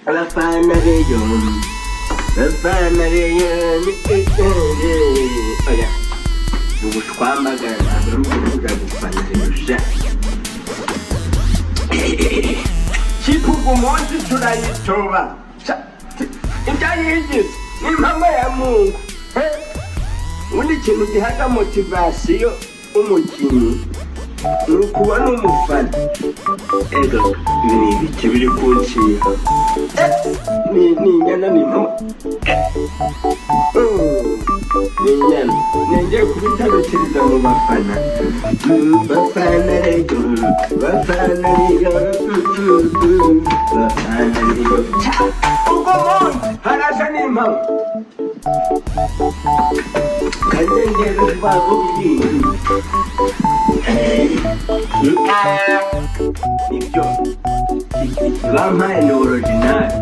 abafana beyo oya ubushwamagara ntabwo ari ukuvuga gufana rero kivuga umunsi turayitoba ibyayigize n'impamo ya Mungu ubundi ikintu gihaga motivasiyo umukinnyi ni ukubona umufana ego ibi ni ibiki biri kunshiha ni inyana n'impamo ni inyana nengeye kubitabikiriza mu bafana bafana rego bafana rego bafana rego ubwo munsi haraje n'impamo kazengero rwabo ibindi nibyo bampaye ni originali